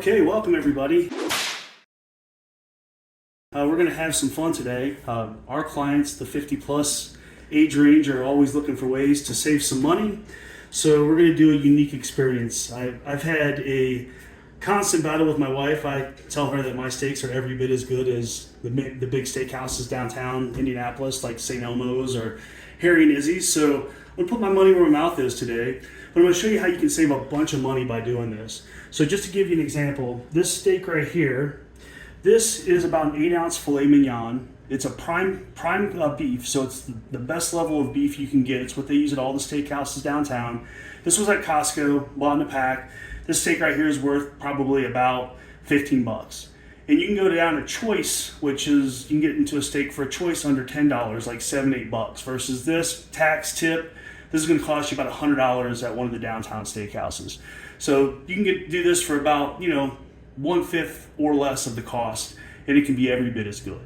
Okay, welcome everybody. We're going to have some fun today. Our clients, the 50 plus age range, are always looking for ways to save some money. So we're going to do a unique experience. I've had a constant battle with my wife. I tell her that my steaks are every bit as good as the big steakhouses downtown Indianapolis, like St. Elmo's or Harry and Izzy's. So I'm going to put my money where my mouth is today. But I'm going to show you how you can save a bunch of money by doing this. So just to give you an example, this steak right here, this is about an 8-ounce filet mignon. It's a prime beef, so it's the best level of beef you can get. It's what they use at all the steakhouses downtown. This was at Costco, bought in a pack. This steak right here is worth probably about 15 bucks. And you can go down to choice, which is, you can get into a steak for a choice under $10, like 7-8 bucks, versus this tax tip. This is going to cost you about $100 at one of the downtown steakhouses. So you can do this for about, 1/5 or less of the cost, and it can be every bit as good.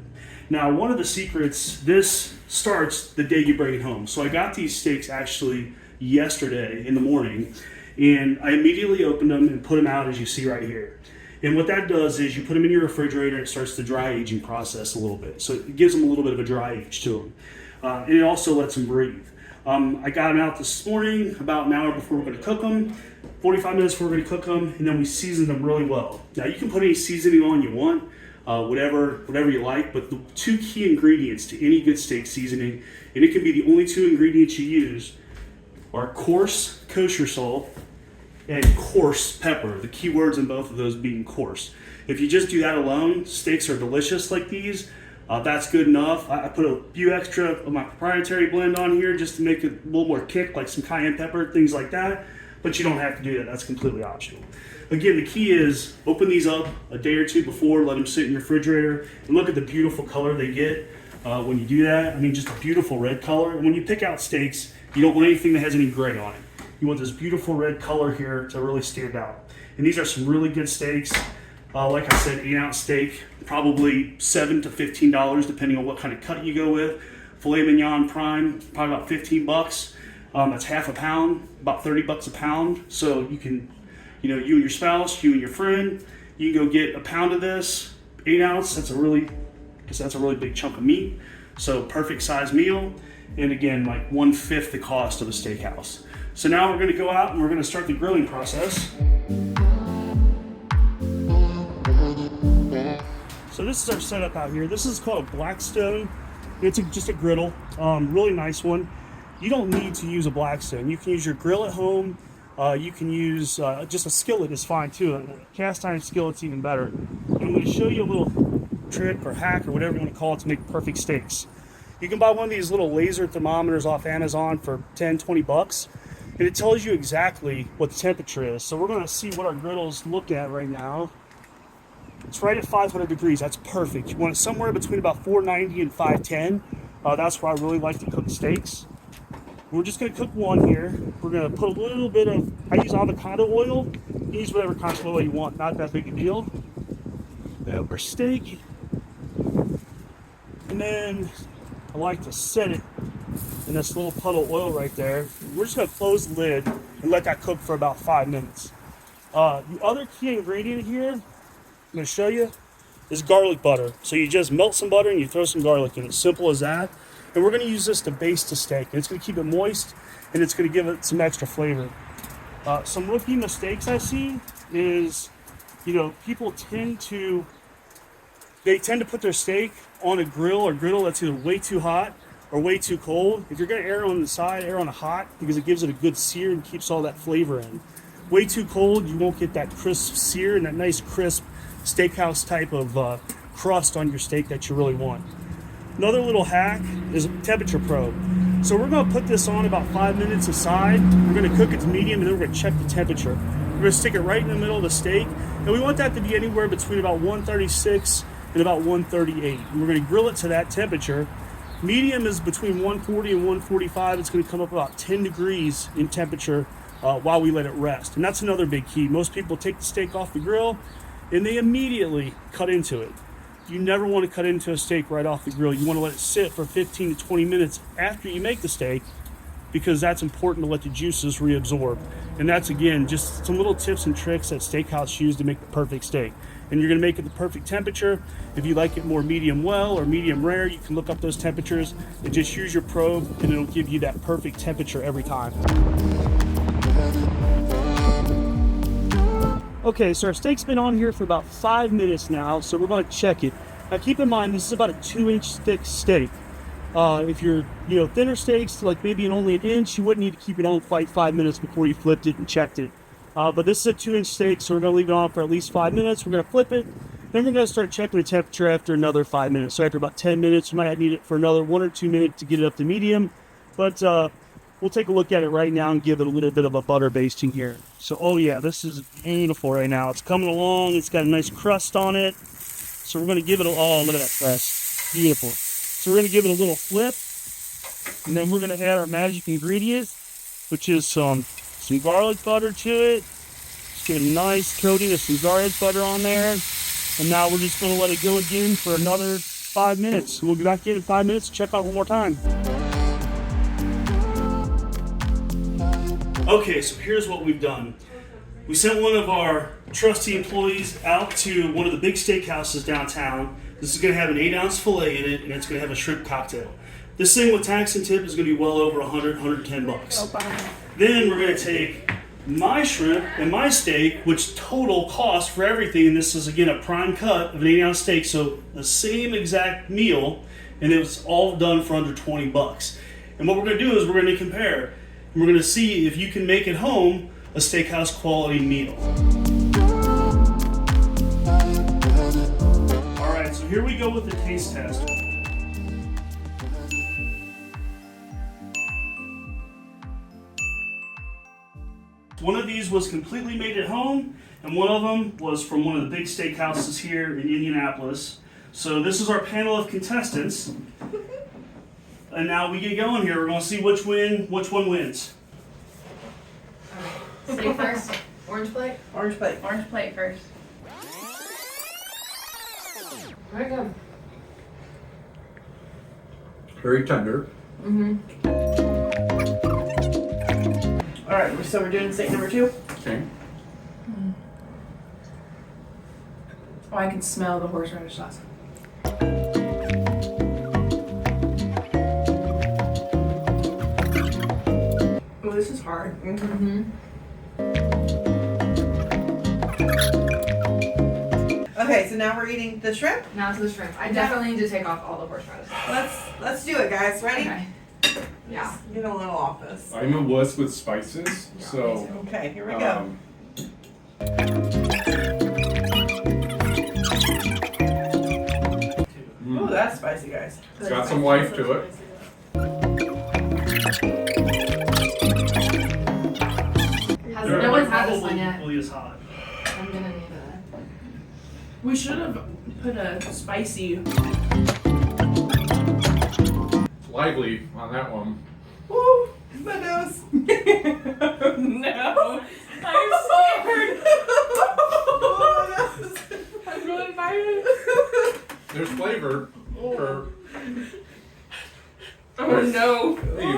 Now, one of the secrets, this starts the day you bring it home. So I got these steaks actually yesterday in the morning, and I immediately opened them and put them out as you see right here. And what that does is you put them in your refrigerator, and it starts the dry aging process a little bit. So it gives them a little bit of a dry age to them. And it also lets them breathe. I got them out this morning about an hour before we're going to cook them, 45 minutes before we're going to cook them, and then we seasoned them really well. Now you can put any seasoning on you want, whatever you like, but the two key ingredients to any good steak seasoning, and it can be the only two ingredients you use, are coarse kosher salt and coarse pepper. The key words in both of those being coarse. If you just do that alone, steaks are delicious like these. That's good enough. I put a few extra of my proprietary blend on here just to make it a little more kick, like some cayenne pepper, things like that. But you don't have to do that. That's completely optional. Again, the key is open these up a day or two before, let them sit in your refrigerator, and look at the beautiful color they get when you do that. I mean, just a beautiful red color. And when you pick out steaks, you don't want anything that has any gray on it. You want this beautiful red color here to really stand out. And these are some really good steaks. Like I said, 8-ounce steak, probably $7 to $15, depending on what kind of cut you go with. Filet mignon prime, probably about 15 bucks. That's half a pound, about 30 bucks a pound. So you can, you and your spouse, you and your friend, you can go get a pound of this, 8-ounce. That's a really big chunk of meat. So perfect size meal. And again, like 1/5 the cost of a steakhouse. So now we're going to go out and we're going to start the grilling process. So this is our setup out here. This is called a Blackstone. It's just a griddle, really nice one. You don't need to use a Blackstone. You can use your grill at home. You can use just a skillet is fine too. A cast iron skillet's even better. And I'm going to show you a little trick or hack or whatever you want to call it to make perfect steaks. You can buy one of these little laser thermometers off Amazon for 10, 20 bucks. And it tells you exactly what the temperature is. So we're going to see what our griddles look at right now. It's right at 500 degrees. That's perfect. You want it somewhere between about 490 and 510. That's where I really like to cook steaks. We're just going to cook one here. We're going to put a little bit of, I use avocado oil. Use whatever kind of oil you want. Not that big a deal. Our steak. And then I like to set it in this little puddle of oil right there. We're just going to close the lid and let that cook for about 5 minutes. The other key ingredient here I'm going to show you is garlic butter. So you just melt some butter and you throw some garlic in it. Simple as that. And we're going to use this to baste the steak. And it's going to keep it moist and it's going to give it some extra flavor. Some rookie mistakes I see is, people tend to put their steak on a grill or griddle that's either way too hot or way too cold. If you're going to err on the side, err on the hot because it gives it a good sear and keeps all that flavor in. Way too cold, you won't get that crisp sear and that nice crisp steakhouse type of crust on your steak that you really want. Another little hack is a temperature probe. So we're going to put this on about 5 minutes aside. We're going to cook it to medium and then we're going to check the temperature. We're going to stick it right in the middle of the steak, and we want that to be anywhere between about 136 and about 138. And we're going to grill it to that temperature. Medium is between 140 and 145. It's going to come up about 10 degrees in temperature while we let it rest. And that's another big key. Most people take the steak off the grill and they immediately cut into it. You never want to cut into a steak right off the grill. You want to let it sit for 15 to 20 minutes after you make the steak because that's important to let the juices reabsorb. And that's, again, just some little tips and tricks that steakhouse use to make the perfect steak. And you're going to make it the perfect temperature. If you like it more medium well or medium rare, you can look up those temperatures and just use your probe, and it'll give you that perfect temperature every time. Okay, so our steak's been on here for about 5 minutes now, so we're going to check it. Now keep in mind, this is about a 2-inch thick steak. If you're, thinner steaks, like maybe only an inch, you wouldn't need to keep it on quite 5 minutes before you flipped it and checked it. But this is a 2-inch steak, so we're going to leave it on for at least 5 minutes. We're going to flip it. Then we're going to start checking the temperature after another 5 minutes. So after about 10 minutes, we might need it for another 1 or 2 minutes to get it up to medium. But we'll take a look at it right now and give it a little bit of a butter basting here. So, oh yeah, this is beautiful right now. It's coming along. It's got a nice crust on it. So we're going to give it look at that crust. Beautiful. So we're going to give it a little flip. And then we're going to add our magic ingredient, which is some garlic butter to it. Just get a nice coating of some garlic butter on there. And now we're just going to let it go again for another 5 minutes. We'll be back in 5 minutes to check out one more time. Okay, so here's what we've done. We sent one of our trusty employees out to one of the big steakhouses downtown. This is going to have an 8-ounce filet in it, and it's going to have a shrimp cocktail. This thing with tax and tip is going to be well over 100, 110 bucks. Then we're going to take my shrimp and my steak, which total cost for everything, and this is again a prime cut of an 8-ounce steak, so the same exact meal, and it was all done for under 20 bucks. And what we're going to do is we're going to compare, and we're going to see if you can make at home a steakhouse quality meal. All right, so here we go with the taste test. One of these was completely made at home, and one of them was from one of the big steakhouses here in Indianapolis. So this is our panel of contestants. And now we get going here. We're going to see which one wins. Steak first. Orange plate? Orange plate. Orange plate first. Very good. Very tender. All right, so we're doing steak number 2. Okay. Oh, I can smell the horseradish sauce. Oh, this is hard. Okay, so now we're eating the shrimp. Now to the shrimp. I definitely need to take off all the horseradish. Let's do it, guys. Ready? Okay. Yeah. Just get a little off this. I'm a wuss with spices, so. Okay, here we go. Oh, that's spicy, guys. It's got some life to it. No one's had this one yet. Probably is hot. I'm gonna need a. We should have put a spicy. Lively on that one. Woo! My nose. No. I'm scared. Oh, my nose. I'm really fired. There's flavor for. Oh no. Hey,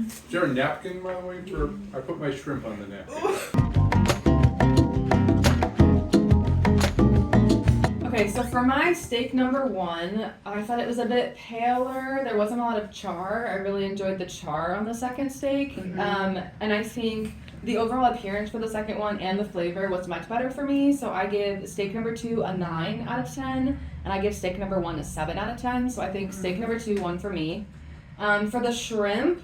is there a napkin, by the way? I put my shrimp on the napkin. Okay, so for my steak number 1, I thought it was a bit paler. There wasn't a lot of char. I really enjoyed the char on the second steak. And I think the overall appearance for the second one and the flavor was much better for me. So I give steak number 2 a 9 out of 10, and I give steak number 1 a 7 out of 10. So I think steak number 2 won for me. For the shrimp,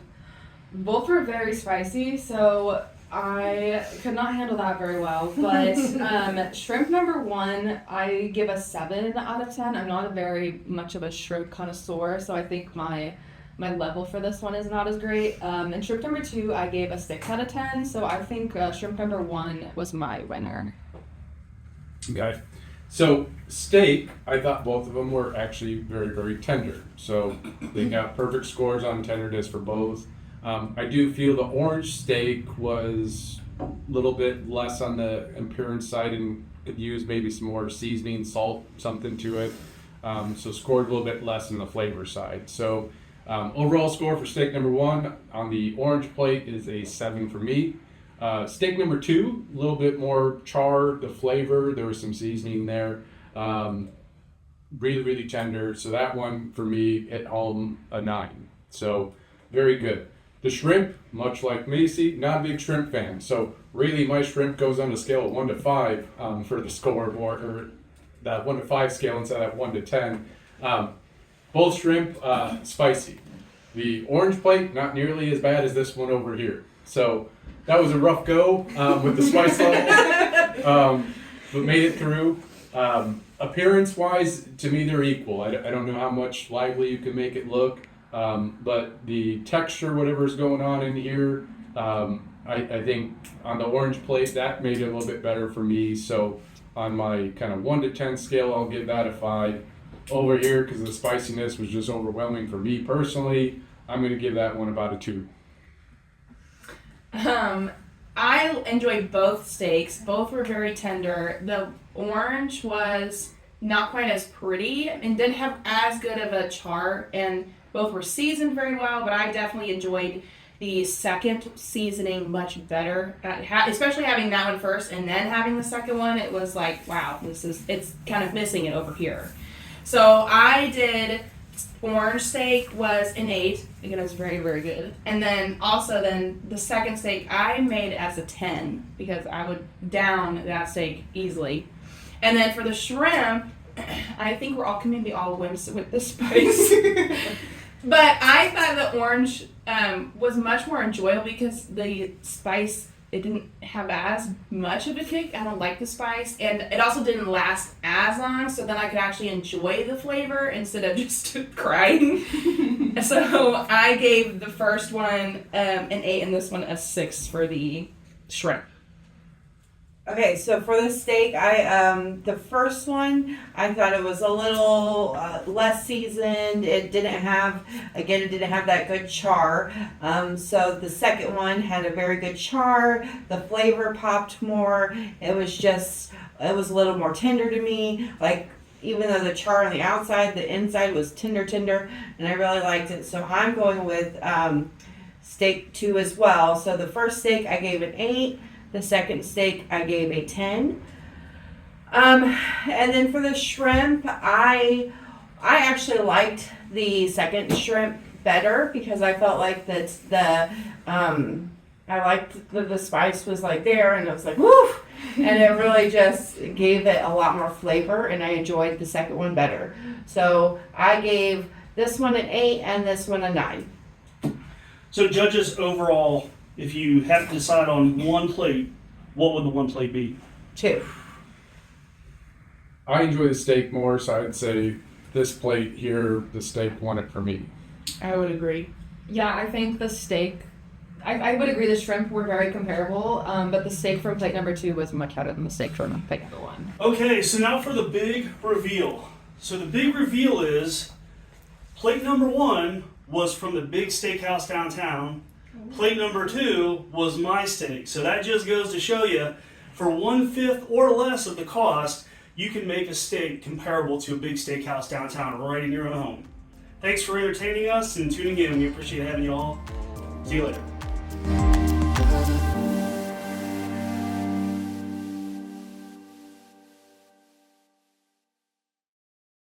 both were very spicy, so I could not handle that very well. But shrimp number 1, I give a 7 out of 10. I'm not a very much of a shrimp connoisseur, so I think my level for this one is not as great. And shrimp number 2, I gave a 6 out of 10, so I think shrimp number 1 was my winner. Okay. So steak, I thought both of them were actually very, very tender. So they got perfect scores on tenderness for both. I do feel the orange steak was a little bit less on the appearance side and could use maybe some more seasoning, salt, something to it. So scored a little bit less on the flavor side. So Overall score for steak number 1 on the orange plate is a 7 for me. Steak number 2, a little bit more char, the flavor, there was some seasoning there. Really, really tender. So that one for me hit home a 9. So very good. The shrimp, much like Macy, not a big shrimp fan. So really my shrimp goes on a scale of 1 to 5 for the scoreboard, or that 1 to 5 scale instead of 1 to 10. Both shrimp, spicy. The orange plate, not nearly as bad as this one over here. So that was a rough go with the spice level, but made it through. Appearance-wise, to me, they're equal. I don't know how much lively you can make it look, but the texture, whatever's going on in here, I think on the orange plate, that made it a little bit better for me. So on my kind of 1 to 10 scale, I'll give that a 5. Over here, because the spiciness was just overwhelming for me personally, I'm going to give that one about a 2. I enjoyed both steaks. Both were very tender. The orange was not quite as pretty and didn't have as good of a char, and both were seasoned very well, but I definitely enjoyed the second seasoning much better. Especially having that one first and then having the second one, it was like, wow, it's kind of missing it over here. So I did orange steak was an 8. Again, it was very, very good. And then also the second steak I made as a 10 because I would down that steak easily. And then for the shrimp, I think we're all going to be all wimps with the spice. But I thought the orange was much more enjoyable because the spice, it didn't have as much of a kick. I don't like the spice, and it also didn't last as long, so then I could actually enjoy the flavor instead of just crying. So I gave the first one an 8 and this one a 6 for the shrimp. Okay, so for the steak, the first one, I thought it was a little less seasoned. It didn't have that good char. So the second one had a very good char. The flavor popped more. It was a little more tender to me. Like, even though the char on the outside, the inside was tender, and I really liked it. So I'm going with steak 2 as well. So the first steak, I gave an 8. The second steak, I gave a 10. And then for the shrimp, I actually liked the second shrimp better because I felt like that I liked the spice was like there, and it was like woo, and it really just gave it a lot more flavor, and I enjoyed the second one better. So I gave this one an 8 and this one a 9. So judges, overall, if you have to decide on one plate, what would the one plate be? 2. I enjoy the steak more, so I'd say this plate here, the steak won it for me. I would agree. Yeah, I think the steak, I would agree the shrimp were very comparable, but the steak from plate number 2 was much better than the steak from plate number 1. Okay, so now for the big reveal. So the big reveal is plate number 1 was from the big steakhouse downtown. Plate number 2 was my steak. So that just goes to show you, for 1/5 or less of the cost, you can make a steak comparable to a big steakhouse downtown right in your own home. Thanks for entertaining us and tuning in. We appreciate having you all. See you later.